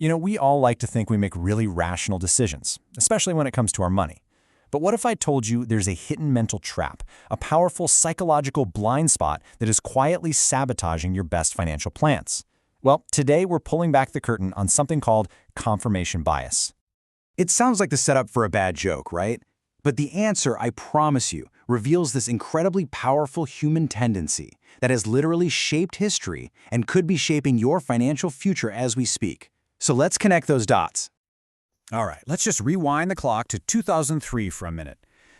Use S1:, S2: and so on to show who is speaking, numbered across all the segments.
S1: We all like to think we make really rational decisions, especially when it comes to our money. But what if I told you there's a hidden mental trap, a powerful psychological blind spot that is quietly sabotaging your best financial plans? Well, today we're pulling back the curtain on something called confirmation bias.
S2: It sounds like the setup for a bad joke, right? But the answer, I promise you, reveals this incredibly powerful human tendency that has literally shaped history and could be shaping your financial future as we speak. So let's connect those dots.
S3: All right, let's just rewind the clock to 2003 for a minute.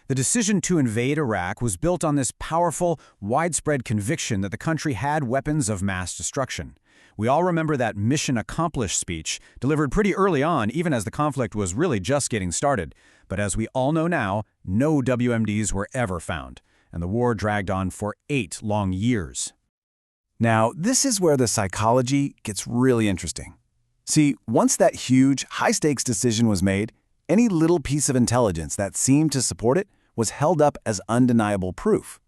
S3: The decision to invade Iraq was built on this powerful, widespread conviction that the country had weapons of mass destruction. We all remember that mission accomplished speech, delivered pretty early on, even as the conflict was really just getting started. But as we all know now, no WMDs were ever found, and the war dragged on for 8 long years.
S2: Now, this is where the psychology gets really interesting. See, once that huge, high-stakes decision was made, any little piece of intelligence that seemed to support it was held up as undeniable proof.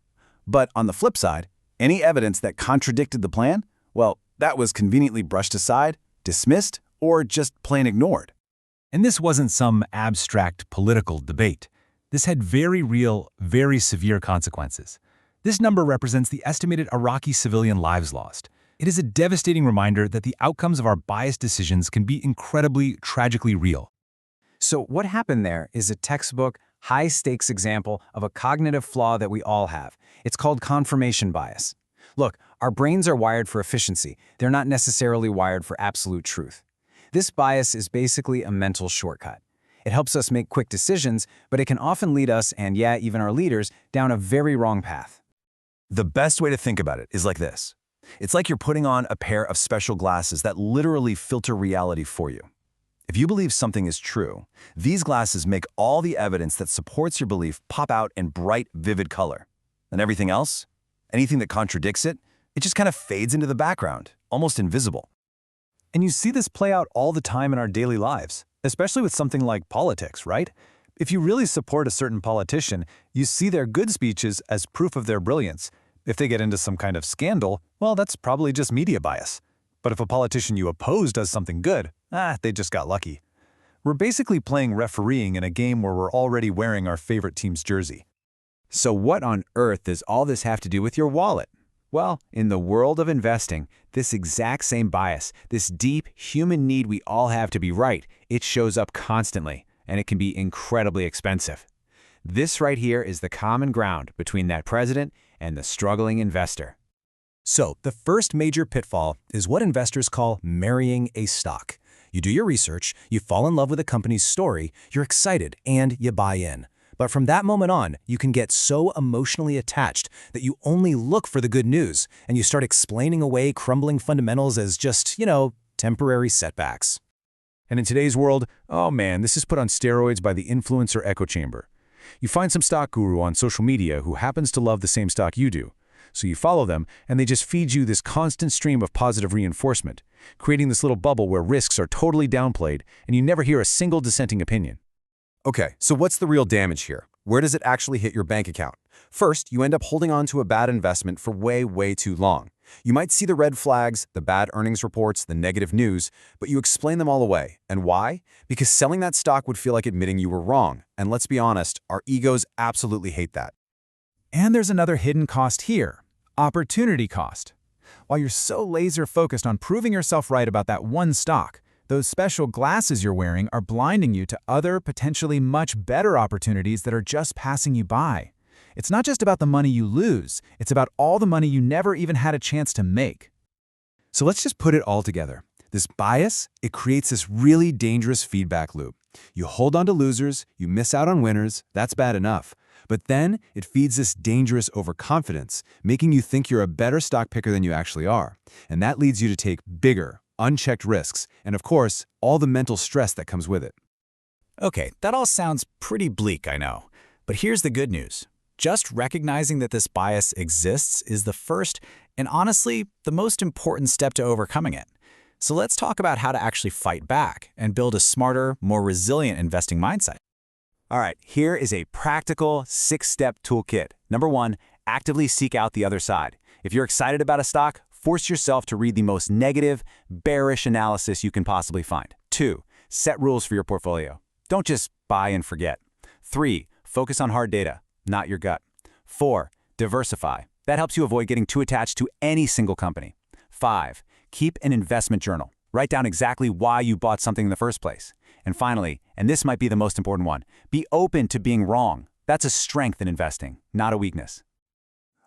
S2: But on the flip side, any evidence that contradicted the plan, well, that was conveniently brushed aside, dismissed, or just plain ignored.
S1: And this wasn't some abstract political debate. This had very real, very severe consequences. This number represents the estimated Iraqi civilian lives lost. It is a devastating reminder that the outcomes of our biased decisions can be incredibly, tragically real.
S2: So what happened there is a textbook, high-stakes example of a cognitive flaw that we all have. It's called confirmation bias. Look, our brains are wired for efficiency. They're not necessarily wired for absolute truth. This bias is basically a mental shortcut. It helps us make quick decisions, but it can often lead us, and yeah, even our leaders, down a very wrong path.
S4: The best way to think about it is like this. It's like you're putting on a pair of special glasses that literally filter reality for you. If you believe something is true, these glasses make all the evidence that supports your belief pop out in bright, vivid color. And everything else, anything that contradicts it, it just kind of fades into the background, almost invisible.
S1: And you see this play out all the time in our daily lives, especially with something like politics, right? If you really support a certain politician, you see their good speeches as proof of their brilliance. If they get into some kind of scandal, well, that's probably just media bias. But if a politician you oppose does something good, they just got lucky. We're basically playing refereeing in a game where we're already wearing our favorite team's jersey.
S3: So what on earth does all this have to do with your wallet? Well, in the world of investing, this exact same bias, this deep human need we all have to be right, it shows up constantly, and it can be incredibly expensive. This right here is the common ground between that president and the struggling investor.
S1: So, the first major pitfall is what investors call marrying a stock. You do your research, you fall in love with a company's story, you're excited, and you buy in. But from that moment on, you can get so emotionally attached that you only look for the good news, and you start explaining away crumbling fundamentals as just, temporary setbacks. And in today's world, oh man, this is put on steroids by the influencer echo chamber. You find some stock guru on social media who happens to love the same stock you do. So you follow them, and they just feed you this constant stream of positive reinforcement, creating this little bubble where risks are totally downplayed, and you never hear a single dissenting opinion.
S5: Okay, so what's the real damage here? Where does it actually hit your bank account? First, you end up holding on to a bad investment for way too long. You might see the red flags, the bad earnings reports, the negative news, but you explain them all away. And why? Because selling that stock would feel like admitting you were wrong. And let's be honest, our egos absolutely hate that.
S3: And there's another hidden cost here. Opportunity cost. While you're so laser-focused on proving yourself right about that one stock, those special glasses you're wearing are blinding you to other, potentially much better opportunities that are just passing you by. It's not just about the money you lose, it's about all the money you never even had a chance to make.
S2: So let's just put it all together. This bias, it creates this really dangerous feedback loop. You hold on to losers, you miss out on winners, that's bad enough. But then it feeds this dangerous overconfidence, making you think you're a better stock picker than you actually are. And that leads you to take bigger, unchecked risks, and of course, all the mental stress that comes with it.
S3: Okay, that all sounds pretty bleak, I know. But here's the good news. Just recognizing that this bias exists is the first, and honestly, the most important step to overcoming it. So let's talk about how to actually fight back and build a smarter, more resilient investing mindset.
S2: All right, here is a practical 6-step toolkit. Number 1, actively seek out the other side. If you're excited about a stock,
S3: Force yourself to read the most negative, bearish analysis you can possibly find. 2. Set rules for your portfolio. Don't just buy and forget. 3. Focus on hard data, not your gut. 4. Diversify. That helps you avoid getting too attached to any single company. 5. Keep an investment journal. Write down exactly why you bought something in the first place. And finally, and this might be the most important one, be open to being wrong. That's a strength in investing, not a weakness.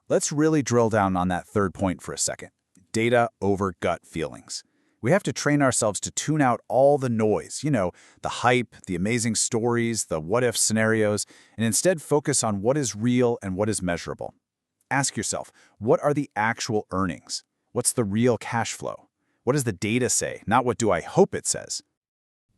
S6: Let's really drill down on that third point for a second. Data over gut feelings. We have to train ourselves to tune out all the noise, the hype, the amazing stories, the what-if scenarios, and instead focus on what is real and what is measurable. Ask yourself, what are the actual earnings? What's the real cash flow? What does the data say, not what do I hope it says?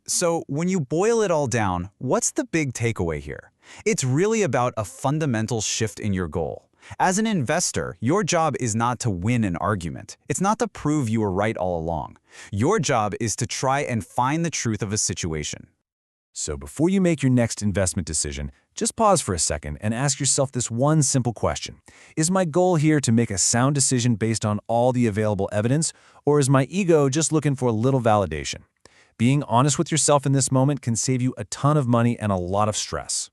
S2: So when you boil it all down, what's the big takeaway here? It's really about a fundamental shift in your goal. As an investor, your job is not to win an argument. It's not to prove you were right all along. Your job is to try and find the truth of a situation.
S1: So before you make your next investment decision, just pause for a second and ask yourself this one simple question. Is my goal here to make a sound decision based on all the available evidence, or is my ego just looking for a little validation? Being honest with yourself in this moment can save you a ton of money and a lot of stress.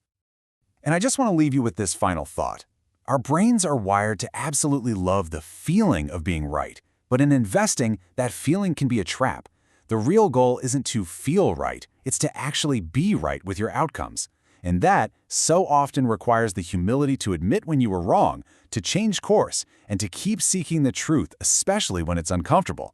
S3: And I just want to leave you with this final thought. Our brains are wired to absolutely love the feeling of being right, but in investing, that feeling can be a trap. The real goal isn't to feel right, it's to actually be right with your outcomes. And that so often requires the humility to admit when you were wrong, to change course, and to keep seeking the truth, especially when it's uncomfortable.